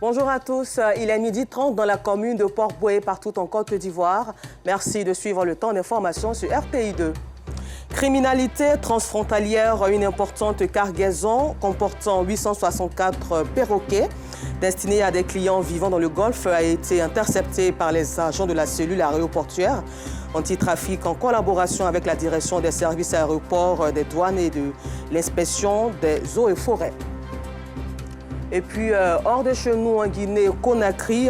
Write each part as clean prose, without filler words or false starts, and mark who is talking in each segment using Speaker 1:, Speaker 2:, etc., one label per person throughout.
Speaker 1: Bonjour à tous, il est 12h30 dans la commune de Port-Bouët, partout en Côte d'Ivoire. Merci de suivre le temps d'information sur RTI 2. Criminalité transfrontalière, une importante cargaison comportant 864 perroquets destinés à des clients vivant dans le Golfe a été interceptée par les agents de la cellule aéroportuaire anti-trafic en collaboration avec la direction des services aéroports, des douanes et de l'inspection des eaux et forêts. Et puis, hors de chez nous, en Guinée-Conakry,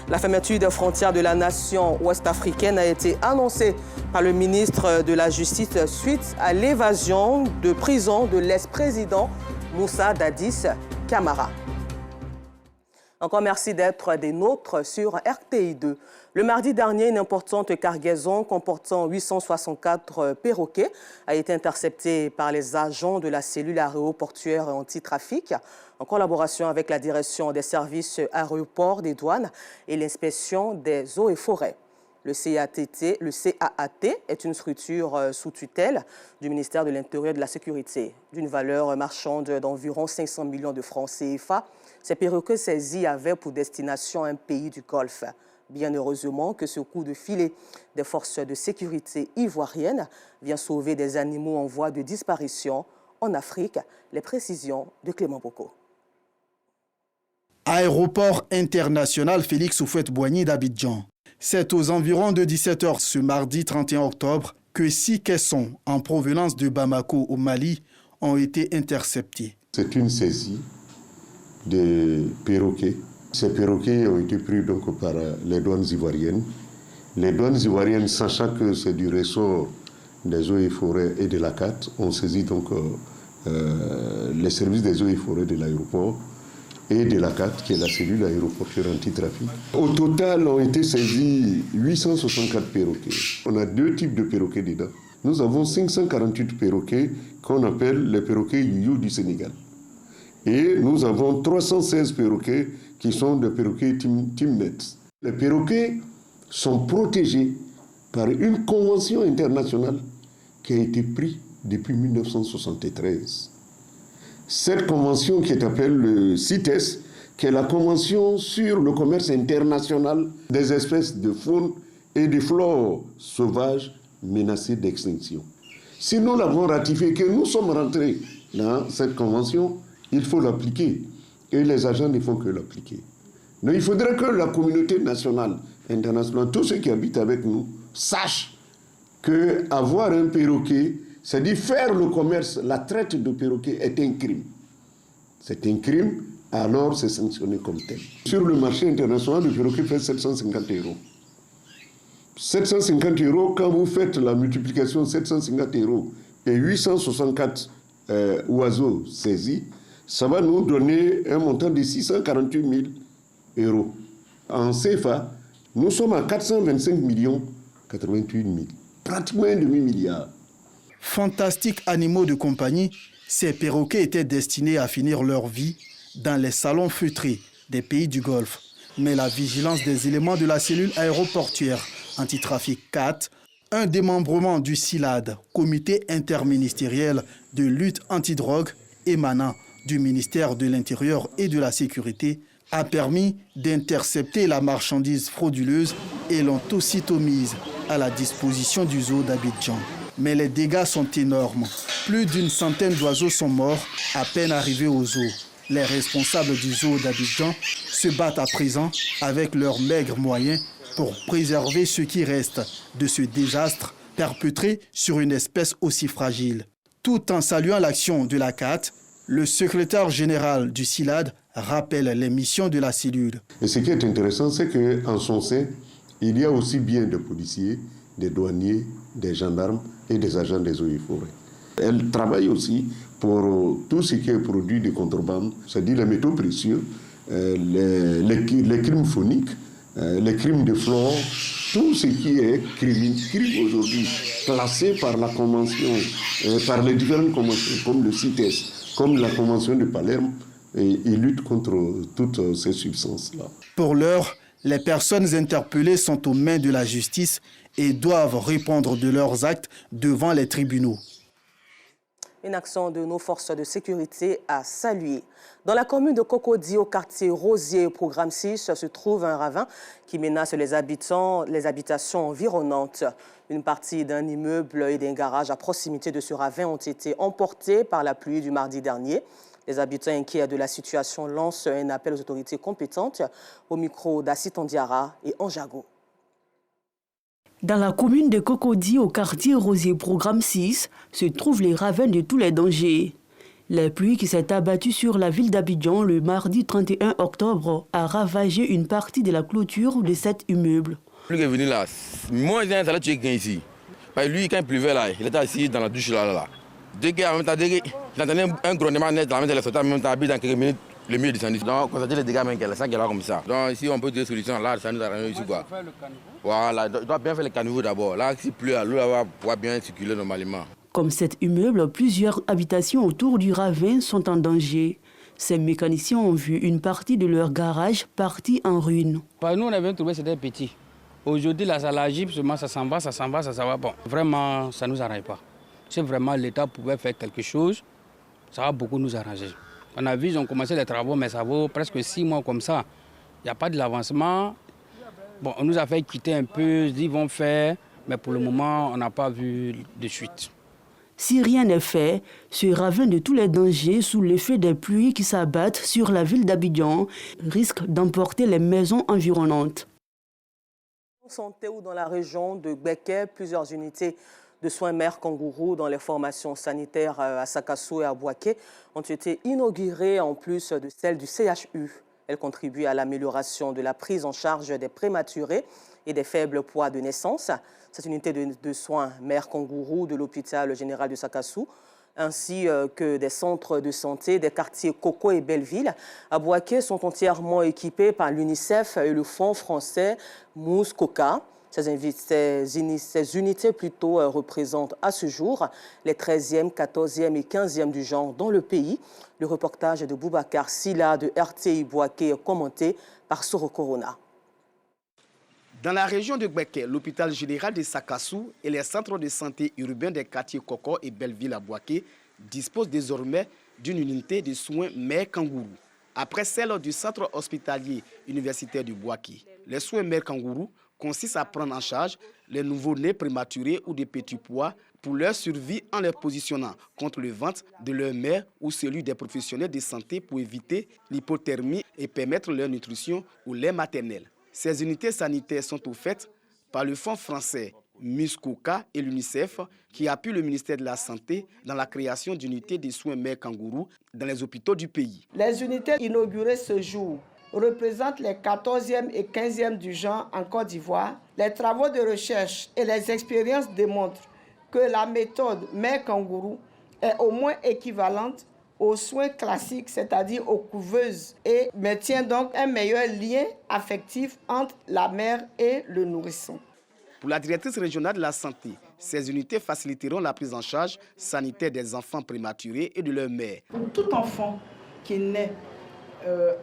Speaker 1: la fermeture des frontières de la nation ouest-africaine a été annoncée par le ministre de la Justice suite à l'évasion de prison de l'ex-président Moussa Dadis Camara. Encore merci d'être des nôtres sur RTI 2. Le mardi dernier, une importante cargaison comportant 864 perroquets a été interceptée par les agents de la cellule aéroportuaire anti-trafic en collaboration avec la direction des services aéroports, des douanes et l'inspection des eaux et forêts. Le CAAT est une structure sous tutelle du ministère de l'Intérieur et de la Sécurité. D'une valeur marchande d'environ 500 millions de francs CFA, ces perroquets saisis avaient pour destination un pays du Golfe. Bien heureusement que ce coup de filet des forces de sécurité ivoiriennes vient sauver des animaux en voie de disparition en Afrique. Les précisions de Clément Boko.
Speaker 2: Aéroport international Félix Houphouët-Boigny d'Abidjan. C'est aux environs de 17h ce mardi 31 octobre que 6 caissons en provenance de Bamako au Mali ont été interceptés.
Speaker 3: C'est une saisie de perroquets. Ces perroquets ont été pris donc par les douanes ivoiriennes. Les douanes ivoiriennes, sachant que c'est du ressort des eaux et forêts et de la CAT, ont saisi donc les services des eaux et forêts de l'aéroport et de la CAT, qui est la cellule aéroportuaire anti-trafic. Au total, ont été saisis 864 perroquets. On a 2 types de perroquets dedans. Nous avons 548 perroquets qu'on appelle les perroquets Youyou du Sénégal. Et nous avons 316 perroquets qui sont des perroquets Timnet. Les perroquets sont protégés par une convention internationale qui a été prise depuis 1973. Cette convention qui est appelée le CITES, qui est la convention sur le commerce international des espèces de faune et de flore sauvages menacées d'extinction. Si nous l'avons ratifiée, que nous sommes rentrés dans cette convention, il faut l'appliquer. Et les agents ne font que l'appliquer. Donc il faudrait que la communauté nationale, internationale, tous ceux qui habitent avec nous, sachent qu'avoir un perroquet, c'est-à-dire faire le commerce, la traite de perroquets est un crime. C'est un crime, alors c'est sanctionné comme tel. Sur le marché international, le perroquet fait 750 €. 750 €, quand vous faites la multiplication 750 € et 864 oiseaux saisis, ça va nous donner un montant de 648 000 €. En CFA, nous sommes à 425 88 000, pratiquement un demi-milliard.
Speaker 2: Fantastiques animaux de compagnie, ces perroquets étaient destinés à finir leur vie dans les salons feutrés des pays du Golfe. Mais la vigilance des éléments de la cellule aéroportuaire anti-trafic 4, un démembrement du CILAD, comité interministériel de lutte antidrogue émanant du ministère de l'Intérieur et de la Sécurité, a permis d'intercepter la marchandise frauduleuse et l'ont aussitôt mise à la disposition du zoo d'Abidjan. Mais les dégâts sont énormes. Plus d'une centaine d'oiseaux sont morts à peine arrivés au zoo. Les responsables du zoo d'Abidjan se battent à présent avec leurs maigres moyens pour préserver ce qui reste de ce désastre perpétré sur une espèce aussi fragile. Tout en saluant l'action de la CAT, le secrétaire général du CILAD rappelle les missions de la cellule.
Speaker 3: Et ce qui est intéressant, c'est qu'en son sein, il y a aussi bien des policiers, des douaniers, des gendarmes et des agents des eaux et forêts. Elle travaille aussi pour tout ce qui est produit de contrebande, c'est-à-dire les métaux précieux, les crimes phoniques, les crimes de flore, tout ce qui est crime aujourd'hui classé par la convention, par les différentes conventions comme le CITES, comme la convention de Palerme, et lutte contre toutes ces substances-là.
Speaker 2: Pour l'heure, les personnes interpellées sont aux mains de la justice et doivent répondre de leurs actes devant les tribunaux.
Speaker 1: Une action de nos forces de sécurité à saluer. Dans la commune de Cocody, au quartier Rosier, programme 6, se trouve un ravin qui menace les habitations environnantes. Une partie d'un immeuble et d'un garage à proximité de ce ravin ont été emportés par la pluie du mardi dernier. Les habitants inquiets de la situation lancent un appel aux autorités compétentes. Au micro d'Assit Ondiara et Anjago.
Speaker 4: Dans la commune de Cocody, au quartier Rosier, programme 6, se trouvent les ravins de tous les dangers. La pluie qui s'est abattue sur la ville d'Abidjan le mardi 31 octobre a ravagé une partie de la clôture de cet immeuble.
Speaker 5: Lui qui est venu là, moi j'ai un salaire tué ici. Lui, quand il pleuvait là, il était assis dans la douche là. Dès qu'il entendait un grondement net, la main de la sauté, même temps, dans quelques minutes, le mur est descendu. Donc, constater les dégâts, mais ça qui est là comme ça. Donc, ici, on peut dire solution. Là, ça nous arrange ici, quoi. Voilà, il doit bien faire le caniveau d'abord. Là, s'il pleut, l'eau va pouvoir bien circuler normalement.
Speaker 4: Comme cet immeuble, plusieurs habitations autour du ravin sont en danger. Ces mécaniciens ont vu une partie de leur garage partie en ruine.
Speaker 6: Nous, on avait trouvé que c'était petit. Aujourd'hui, là, ça l'agit, ça s'en va. Bon, vraiment, ça ne nous arrange pas. Si vraiment l'État pouvait faire quelque chose, ça va beaucoup nous arranger. On a vu, ils ont commencé les travaux, mais ça vaut presque 6 mois comme ça. Il n'y a pas de l'avancement. Bon, on nous a fait quitter un peu, ils vont faire, mais pour le moment, on n'a pas vu de suite.
Speaker 4: Si rien n'est fait, ce ravin de tous les dangers, sous l'effet des pluies qui s'abattent sur la ville d'Abidjan, risque d'emporter les maisons environnantes.
Speaker 1: En santé ou dans la région de Gbeke, plusieurs unités de soins mères kangourous dans les formations sanitaires à Sakassou et à Bouaké ont été inaugurées en plus de celles du CHU. Elles contribuent à l'amélioration de la prise en charge des prématurés et des faibles poids de naissance. Cette unité de soins mères kangourous de l'hôpital général de Sakassou ainsi que des centres de santé des quartiers Coco et Belleville à Bouaké sont entièrement équipés par l'UNICEF et le Fonds français Mousse Coca. Ces unités représentent à ce jour les 13e, 14e et 15e du genre dans le pays. Le reportage de Boubacar Silla de RTI Bouaké est commenté par Soro Corona.
Speaker 7: Dans la région de Gbeke, l'hôpital général de Sakassou et les centres de santé urbains des quartiers Coco et Belleville à Bouaké disposent désormais d'une unité de soins mères kangourous. Après celle du centre hospitalier universitaire de Bouaké, les soins mères kangourous consiste à prendre en charge les nouveau-nés prématurés ou de petits poids pour leur survie en les positionnant contre le ventre de leur mère ou celui des professionnels de santé pour éviter l'hypothermie et permettre leur nutrition au lait maternel. Ces unités sanitaires sont offertes par le Fonds français Muskoka et l'UNICEF qui appuient le ministère de la Santé dans la création d'unités de soins mères kangourous dans les hôpitaux du pays.
Speaker 8: Les unités inaugurées ce jour représentent les 14e et 15e du genre en Côte d'Ivoire. Les travaux de recherche et les expériences démontrent que la méthode mère kangourou est au moins équivalente aux soins classiques, c'est-à-dire aux couveuses, et maintient donc un meilleur lien affectif entre la mère et le nourrisson.
Speaker 7: Pour la directrice régionale de la santé, ces unités faciliteront la prise en charge sanitaire des enfants prématurés et de leurs mères.
Speaker 9: Pour tout enfant qui naît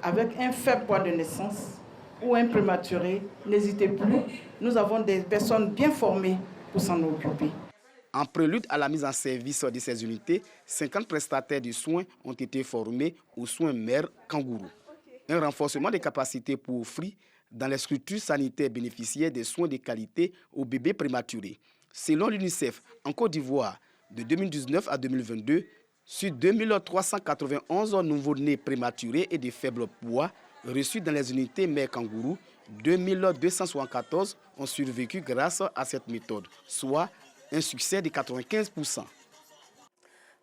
Speaker 9: avec un faible poids de naissance ou un prématuré, n'hésitez plus, nous avons des personnes bien formées pour s'en occuper.
Speaker 7: En prélude à la mise en service de ces unités, 50 prestataires de soins ont été formés aux soins mères kangourous. Un renforcement des capacités pour offrir dans les structures sanitaires bénéficiaires des soins de qualité aux bébés prématurés. Selon l'UNICEF, en Côte d'Ivoire, de 2019 à 2022, sur 2391 nouveaux-nés prématurés et de faibles poids reçus dans les unités mères kangourous, 2274 ont survécu grâce à cette méthode, soit un succès de 95%.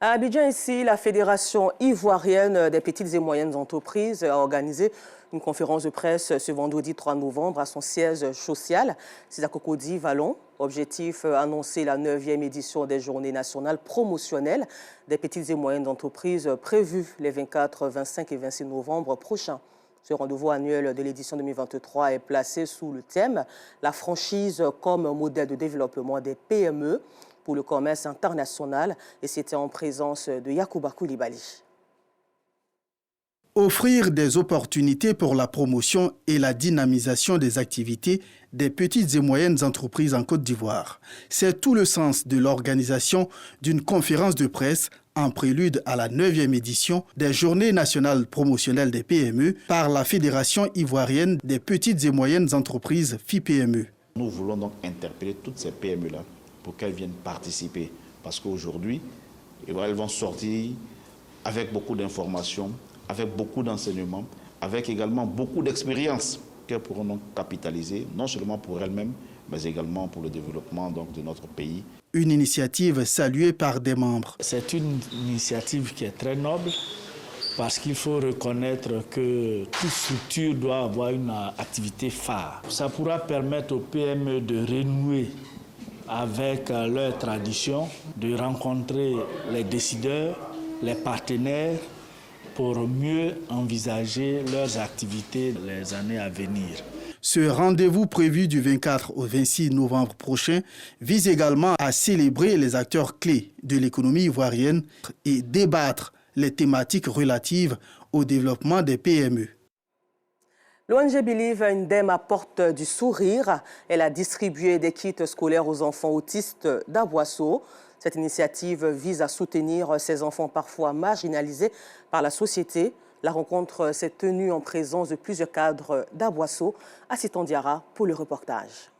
Speaker 1: À Abidjan, ici, la Fédération ivoirienne des petites et moyennes entreprises a organisé une conférence de presse ce vendredi 3 novembre à son siège social. C'est à Cocody, Vallon. Objectif, annoncer la 9e édition des Journées nationales promotionnelles des petites et moyennes entreprises prévues les 24, 25 et 26 novembre prochains. Ce rendez-vous annuel de l'édition 2023 est placé sous le thème « La franchise comme modèle de développement des PME pour le commerce international » et c'était en présence de Yacouba Koulibaly.
Speaker 2: Offrir des opportunités pour la promotion et la dynamisation des activités des petites et moyennes entreprises en Côte d'Ivoire. C'est tout le sens de l'organisation d'une conférence de presse en prélude à la 9e édition des Journées nationales promotionnelles des PME par la Fédération ivoirienne des petites et moyennes entreprises FIPME.
Speaker 10: Nous voulons donc interpeller toutes ces PME-là pour qu'elles viennent participer. Parce qu'aujourd'hui, elles vont sortir avec beaucoup d'informations, avec beaucoup d'enseignements, avec également beaucoup d'expérience qu'elles pourront donc capitaliser, non seulement pour elles-mêmes, mais également pour le développement donc, de notre pays.
Speaker 2: Une initiative saluée par des membres.
Speaker 11: C'est une initiative qui est très noble parce qu'il faut reconnaître que toute structure doit avoir une activité phare. Ça pourra permettre aux PME de renouer avec leurs traditions, de rencontrer les décideurs, les partenaires pour mieux envisager leurs activités les années à venir.
Speaker 2: Ce rendez-vous prévu du 24 au 26 novembre prochain vise également à célébrer les acteurs clés de l'économie ivoirienne et débattre les thématiques relatives au développement des PME.
Speaker 1: L'ONG Believe Indem apporte du sourire. Elle a distribué des kits scolaires aux enfants autistes d'Aboisseau. Cette initiative vise à soutenir ces enfants parfois marginalisés par la société. La rencontre s'est tenue en présence de plusieurs cadres d'Aboisseau. Assistant Diarra pour le reportage.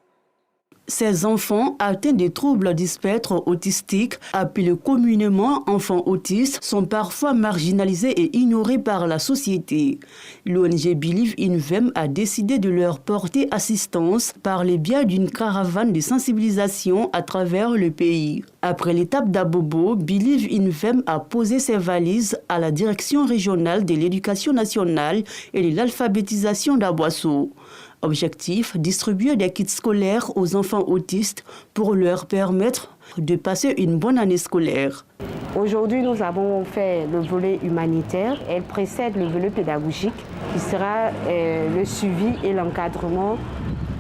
Speaker 4: Ces enfants atteints de troubles du spectre autistique, appelés communément enfants autistes, sont parfois marginalisés et ignorés par la société. L'ONG Believe Indem a décidé de leur porter assistance par le biais d'une caravane de sensibilisation à travers le pays. Après l'étape d'Abobo, Believe Indem a posé ses valises à la direction régionale de l'éducation nationale et de l'alphabétisation d'Aboisseau. Objectif, distribuer des kits scolaires aux enfants autistes pour leur permettre de passer une bonne année scolaire.
Speaker 12: Aujourd'hui, nous avons fait le volet humanitaire. Elle précède le volet pédagogique qui sera le suivi et l'encadrement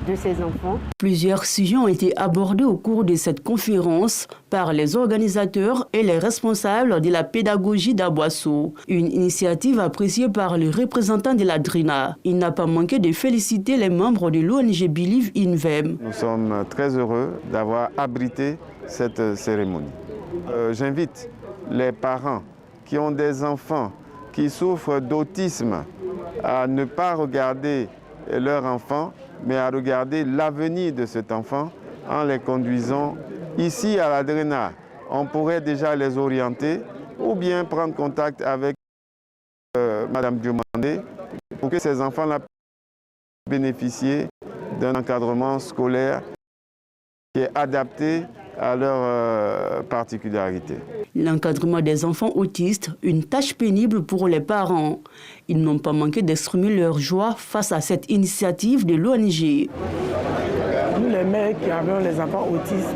Speaker 12: de ces enfants.
Speaker 4: Plusieurs sujets ont été abordés au cours de cette conférence par les organisateurs et les responsables de la pédagogie d'Aboisseau. Une initiative appréciée par les représentants de la DRINA. Il n'a pas manqué de féliciter les membres de l'ONG Believe Indem.
Speaker 13: Nous sommes très heureux d'avoir abrité cette cérémonie. J'invite les parents qui ont des enfants qui souffrent d'autisme à ne pas regarder leur enfant, mais à regarder l'avenir de cet enfant en les conduisant ici à la DRINA. On pourrait déjà les orienter ou bien prendre contact avec Madame Diomandé pour que ces enfants-là puissent bénéficier d'un encadrement scolaire qui est adapté à leurs particularités.
Speaker 4: L'encadrement des enfants autistes, une tâche pénible pour les parents. Ils n'ont pas manqué d'exprimer leur joie face à cette initiative de l'ONG.
Speaker 14: Nous, les mères qui avons les enfants autistes,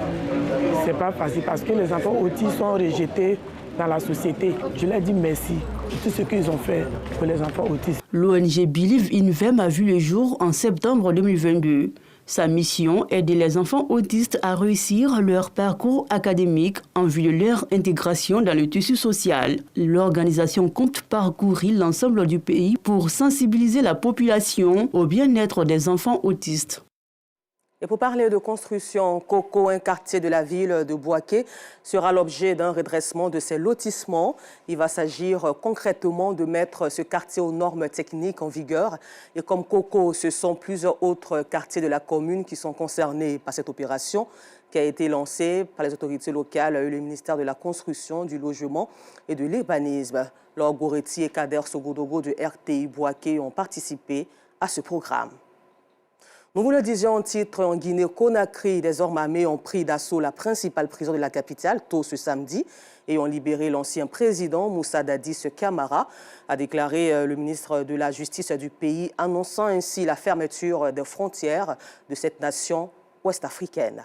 Speaker 14: ce n'est pas facile parce que les enfants autistes sont rejetés dans la société. Je leur dis merci pour tout ce qu'ils ont fait pour les enfants autistes.
Speaker 4: L'ONG Believe Indem a vu le jour en septembre 2022. Sa mission est d'aider les enfants autistes à réussir leur parcours académique en vue de leur intégration dans le tissu social. L'organisation compte parcourir l'ensemble du pays pour sensibiliser la population au bien-être des enfants autistes.
Speaker 1: Et pour parler de construction, Coco, un quartier de la ville de Bouaké, sera l'objet d'un redressement de ses lotissements. Il va s'agir concrètement de mettre ce quartier aux normes techniques en vigueur. Et comme Coco, ce sont plusieurs autres quartiers de la commune qui sont concernés par cette opération qui a été lancée par les autorités locales et le ministère de la Construction, du Logement et de l'Urbanisme. Laure Goretti et Kader Sogodogo de RTI Bouaké ont participé à ce programme. Nous vous le disions en titre, en Guinée-Conakry, des hommes armés ont pris d'assaut la principale prison de la capitale tôt ce samedi et ont libéré l'ancien président Moussa Dadis Camara, a déclaré le ministre de la Justice du pays, annonçant ainsi la fermeture des frontières de cette nation ouest-africaine.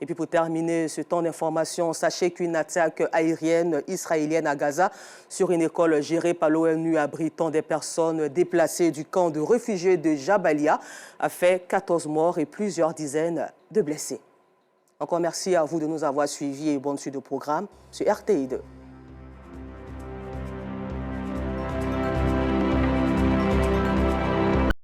Speaker 1: Et puis pour terminer ce temps d'information, sachez qu'une attaque aérienne israélienne à Gaza sur une école gérée par l'ONU abritant des personnes déplacées du camp de réfugiés de Jabalia a fait 14 morts et plusieurs dizaines de blessés. Encore merci à vous de nous avoir suivis et bonne suite de programme sur RTI2.